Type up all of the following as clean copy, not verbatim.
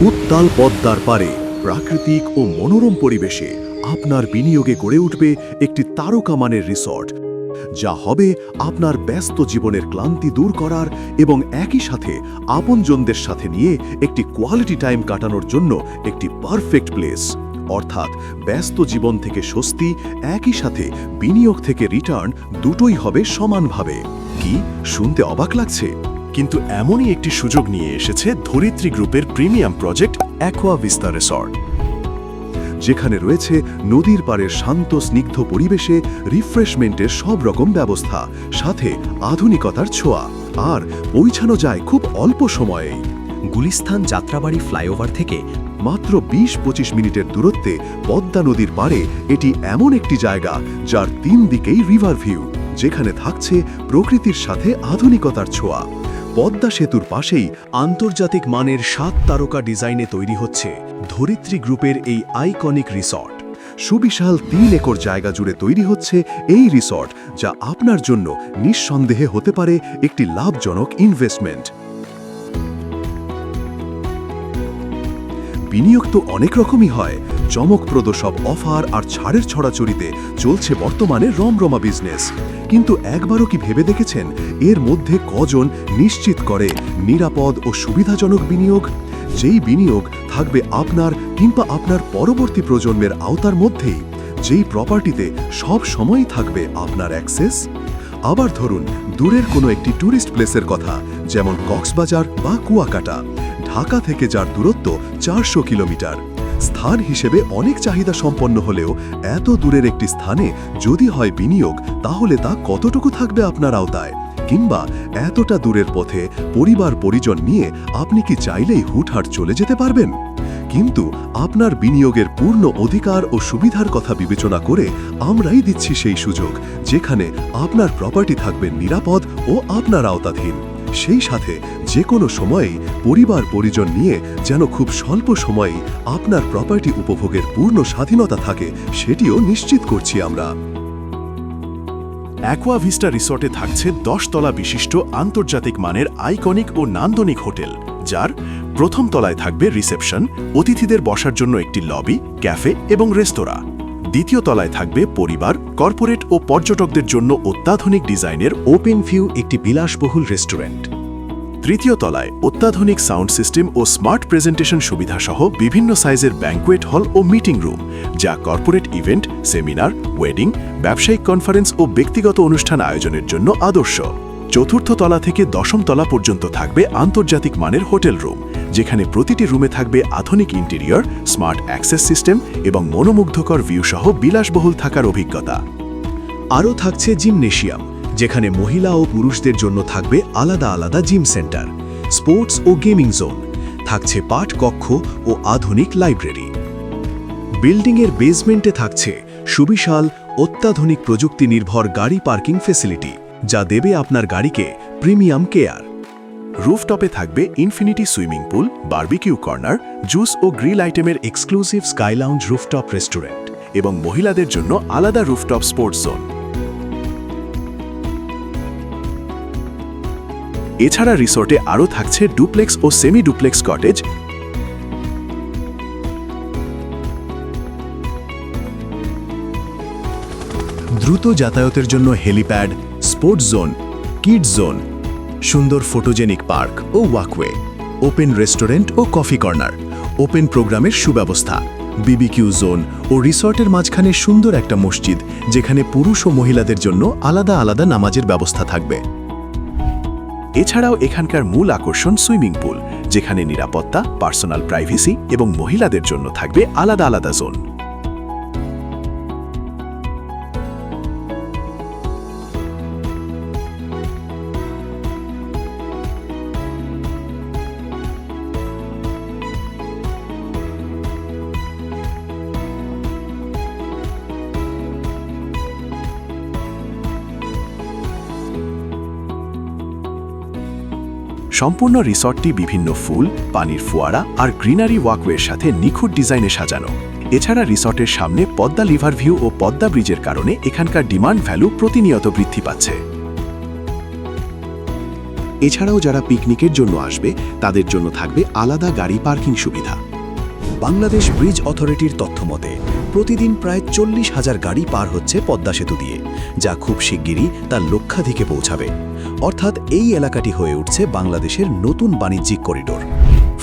উত্তাল পদ্মার পারে প্রাকৃতিক ও মনোরম পরিবেশে আপনার বিনিয়োগে গড়ে উঠবে একটি তারকামানের রিসর্ট, যা হবে আপনার ব্যস্ত জীবনের ক্লান্তি দূর করার এবং একই সাথে আপনজনদের সাথে নিয়ে একটি কোয়ালিটি টাইম কাটানোর জন্য একটি পারফেক্ট প্লেস। অর্থাৎ ব্যস্ত জীবন থেকে স্বস্তি, একই সাথে বিনিয়োগ থেকে রিটার্ন দুটোই হবে সমানভাবে। কি শুনতে অবাক লাগছে? কিন্তু এমনই একটি সুযোগ নিয়ে এসেছে ধরিত্রী গ্রুপের premium project aqua vista resort, যেখানে রয়েছে নদীর পাড়ের শান্ত স্নিগ্ধ পরিবেশে রিফ্রেশমেন্টের সব রকম ব্যবস্থা, সাথে আধুনিকতার ছোঁয়া, আর পৌঁছানো যায় খুব অল্প সময়েই। গুলিস্তান যাত্রাবাড়ি ফ্লাইওভার থেকে মাত্র ২০-২৫ মিনিটের দূরত্বে পদ্মা নদীর পাড়ে এটি এমন একটি জায়গা যার ৩ দিকেই রিভার ভিউ, যেখানে থাকছে প্রকৃতির সাথে আধুনিকতার ছোঁয়া। পদ্মা সেতুর পাশেই আন্তর্জাতিক মানের ৭ তারকা ডিজাইনে তৈরি হচ্ছে ধরিত্রী গ্রুপের এই আইকনিক রিসর্ট। সুবিশাল ৩ একর জায়গা জুড়ে তৈরি হচ্ছে এই রিসর্ট, যা আপনার জন্য নিঃসন্দেহে হতে পারে একটি লাভজনক ইনভেস্টমেন্ট। বিনিয়োগ তো অনেক রকমই হয়। চমকপ্রদ সব অফার আর ছাড়ের ছড়াছড়িতে চলছে বর্তমানে রমরমা বিজনেস। কিন্তু একবারও কি ভেবে দেখেছেন এর মধ্যে কজন নিশ্চিত করে নিরাপদ ও সুবিধাজনক বিনিয়োগ, যেই বিনিয়োগ থাকবে আপনার কিংবা আপনার পরবর্তী প্রজন্মের আওতার মধ্যেই, যেই প্রপার্টিতে সব সময়ই থাকবে আপনার অ্যাক্সেস? আবার ধরুন দূরের কোনো একটি ট্যুরিস্ট প্লেসের কথা, যেমন কক্সবাজার বা কুয়াকাটা। ঢাকা থেকে যার দূরত্ব ৪০০ কিলোমিটার, স্থান হিসেবে অনেক চাহিদা সম্পন্ন হলেও এত দূরের একটি স্থানে যদি হয় বিনিয়োগ, তাহলে তা কতটুকু থাকবে আপনার আওতায়? কিংবা এতটা দূরের পথে পরিবার পরিজন নিয়ে আপনি কি চাইলেই হুটহাট চলে যেতে পারবেন? কিন্তু আপনার বিনিয়োগের পূর্ণ অধিকার ও সুবিধার কথা বিবেচনা করে আমরাই দিচ্ছি সেই সুযোগ, যেখানে আপনার প্রপার্টি থাকবে নিরাপদ ও আপনার আওতাধীন। সেই সাথে যে কোনো সময়েই পরিবার পরিজন নিয়ে যেন খুব স্বল্প সময়েই আপনার প্রপার্টি উপভোগের পূর্ণ স্বাধীনতা থাকে, সেটিও নিশ্চিত করছি আমরা। অ্যাকোয়া ভিস্টা রিসর্টে থাকছে ১০ তলা বিশিষ্ট আন্তর্জাতিক মানের আইকনিক ও নান্দনিক হোটেল, যার প্রথম তলায় থাকবে রিসেপশন, অতিথিদের বসার জন্য একটি লবি, ক্যাফে এবং রেস্তোরাঁ। দ্বিতীয় তলায় থাকবে পরিবার, কর্পোরেট ও পর্যটকদের জন্য অত্যাধুনিক ডিজাইনের ওপেন ভিউ একটি বিলাসবহুল রেস্টুরেন্ট। তৃতীয় তলায় অত্যাধুনিক সাউন্ড সিস্টেম ও স্মার্ট প্রেজেন্টেশন সুবিধাসহ বিভিন্ন সাইজের ব্যাংকুয়েট হল ও মিটিং রুম, যা কর্পোরেট ইভেন্ট, সেমিনার, ওয়েডিং, ব্যবসায়িক কনফারেন্স ও ব্যক্তিগত অনুষ্ঠান আয়োজনের জন্য আদর্শ। চতুর্থ তলা থেকে ১০ম তলা পর্যন্ত থাকবে আন্তর্জাতিক মানের হোটেল রুম, যেখানে প্রতিটি রুমে থাকবে আধুনিক ইন্টেরিয়র, স্মার্ট অ্যাক্সেস সিস্টেম এবং মনোমুগ্ধকর ভিউ সহ বিলাসবহুল থাকার অভিজ্ঞতা। আরও থাকছে জিমনেশিয়াম, যেখানে মহিলা ও পুরুষদের জন্য থাকবে আলাদা আলাদা জিম সেন্টার, স্পোর্টস ও গেমিং জোন, থাকছে পাঠ কক্ষ ও আধুনিক লাইব্রেরি। বিল্ডিংয়ের বেসমেন্টে থাকছে সুবিশাল অত্যাধুনিক প্রযুক্তি নির্ভর গাড়ি পার্কিং ফেসিলিটি, যা দেবে আপনার গাড়িকে প্রিমিয়াম কেয়ার। রুফটপে থাকবে infinity swimming pool, barbecue corner, juice ও গ্রিল আইটেমের exclusive sky lounge rooftop restaurant এবং মহিলাদের জন্য আলাদা রুফটপ স্পোর্টস জোন। এছাড়া রিসর্টে আরও থাকছে ডুপ্লেক্স ও সেমি ডুপ্লেক্স কটেজ, দ্রুত যাতায়াতের জন্য helipad, sports zone, kids zone, সুন্দর ফটোজেনিক পার্ক ও ওয়াকওয়ে, ওপেন রেস্টুরেন্ট ও কফি কর্নার, ওপেন প্রোগ্রামের সুব্যবস্থা, বিবিকিউ জোন ও রিসর্টের মাঝখানে সুন্দর একটা মসজিদ, যেখানে পুরুষ ও মহিলাদের জন্য আলাদা আলাদা নামাজের ব্যবস্থা থাকবে। এছাড়াও এখানকার মূল আকর্ষণ সুইমিং পুল, যেখানে নিরাপত্তা, পার্সোনাল প্রাইভেসি এবং মহিলাদের জন্য থাকবে আলাদা আলাদা জোন। সম্পূর্ণ রিসর্টটি বিভিন্ন ফুল, পানির ফোয়ারা আর গ্রিনারি ওয়াকওয়ের সাথে নিখুঁত ডিজাইনে সাজানো। এছাড়া রিসর্টের সামনে পদ্মা রিভার ভিউ ও পদ্মা ব্রিজের কারণে এখানকার ডিমান্ড ভ্যালু প্রতিনিয়ত বৃদ্ধি পাচ্ছে। এছাড়াও যারা পিকনিকের জন্য আসবে তাদের জন্য থাকবে আলাদা গাড়ি পার্কিং সুবিধা। বাংলাদেশ ব্রিজ অথরিটির তথ্যমতে প্রতিদিন প্রায় 40,000 গাড়ি পার হচ্ছে পদ্মা সেতু দিয়ে, যা খুব শিগগিরই তার লক্ষ্যাধিকে পৌঁছাবে। অর্থাৎ এই এলাকাটি হয়ে উঠছে বাংলাদেশের নতুন বাণিজ্যিক করিডোর।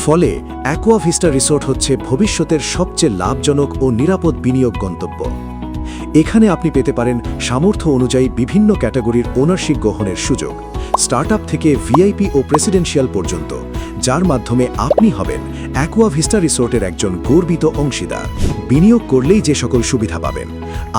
ফলে অ্যাকোয়া ভিস্টা রিসোর্ট হচ্ছে ভবিষ্যতের সবচেয়ে লাভজনক ও নিরাপদ বিনিয়োগ গন্তব্য। এখানে আপনি পেতে পারেন সামর্থ্য অনুযায়ী বিভিন্ন ক্যাটাগরির ওনারশিপ গ্রহণের সুযোগ, স্টার্টআপ থেকে ভিআইপি ও প্রেসিডেন্সিয়াল পর্যন্ত, যার মাধ্যমে আপনি হবেন অ্যাকোয়া ভিস্টা রিসোর্টের একজন গর্বিত অংশীদার। বিনিয়োগ করলেই যে সকল সুবিধা পাবেন: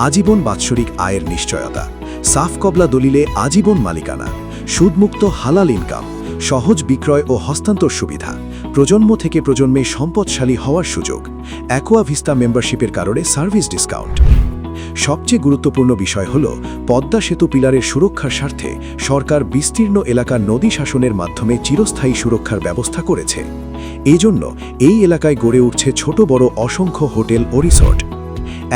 আজীবন বাৎসরিক আয়ের নিশ্চয়তা, সাফ কবলা দলিলে আজীবন মালিকানা, সুদমুক্ত হালাল ইনকাম, সহজ বিক্রয় ও হস্তান্তর সুবিধা, প্রজন্ম থেকে প্রজন্মে সম্পদশালী হওয়ার সুযোগ, অ্যাকোয়া ভিস্টা মেম্বারশিপের কারণে সার্ভিস ডিসকাউন্ট। সবচেয়ে গুরুত্বপূর্ণ বিষয় হল পদ্মা সেতু পিলারের সুরক্ষার স্বার্থে সরকার বিস্তীর্ণ এলাকার নদী শাসনের মাধ্যমে চিরস্থায়ী সুরক্ষার ব্যবস্থা করেছে। এজন্য এই এলাকায় গড়ে উঠছে ছোট বড় অসংখ্য হোটেল ও রিসর্ট।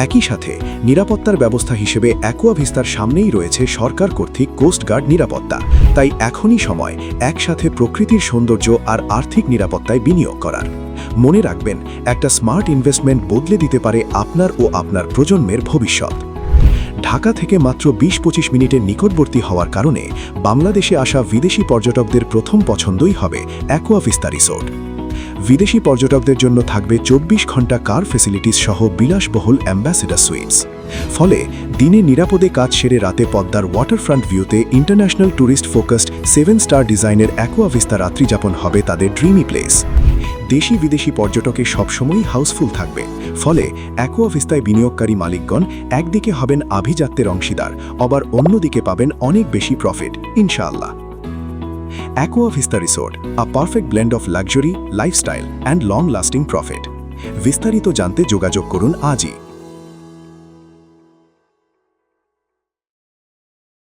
একই সাথে নিরাপত্তার ব্যবস্থা হিসেবে অ্যাকোয়া ভিস্তার সামনেই রয়েছে সরকার কর্তৃক কোস্টগার্ড নিরাপত্তা। তাই এখনই সময় একসাথে প্রকৃতির সৌন্দর্য আর আর্থিক নিরাপত্তায় বিনিয়োগ করার। মনে রাখবেন, একটা স্মার্ট ইনভেস্টমেন্ট বদলে দিতে পারে আপনার ও আপনার প্রজন্মের ভবিষ্যৎ। ঢাকা থেকে মাত্র ২০-২৫ মিনিটের নিকটবর্তী হওয়ার কারণে বাংলাদেশে আসা বিদেশি পর্যটকদের প্রথম পছন্দই হবে অ্যাকোয়া ভিস্তা রিসোর্ট। বিদেশি পর্যটকদের জন্য থাকবে 24 ঘন্টা কার ফ্যাসিলিটিস সহ বিলাসবহুল অ্যাম্বাসেডর সুইটস। ফলে দিনে নিরাপদে কাজ সেরে রাতে পদ্মার ওয়াটারফ্রন্ট ভিউতে ইন্টারন্যাশনাল ট্যুরিস্ট ফোকাসড 7 স্টার ডিজাইনের অ্যাকোয়া ভিস্তা রাত্রিযাপন হবে তাদের ড্রিমি প্লেস। দেশি বিদেশি পর্যটকে সবসময়ই হাউসফুল থাকবে। ফলে অ্যাকোয়া ভিস্তায় বিনিয়োগকারী মালিকগণ একদিকে হবেন আভিজাত্যের অংশীদার, আবার অন্যদিকে পাবেন অনেক বেশি প্রফিট ইনশাআল্লাহ। Aqua vista resort, a perfect blend of luxury, lifestyle and long lasting profit. বিস্তারিত জানতে যোগাযোগ করুন আজই।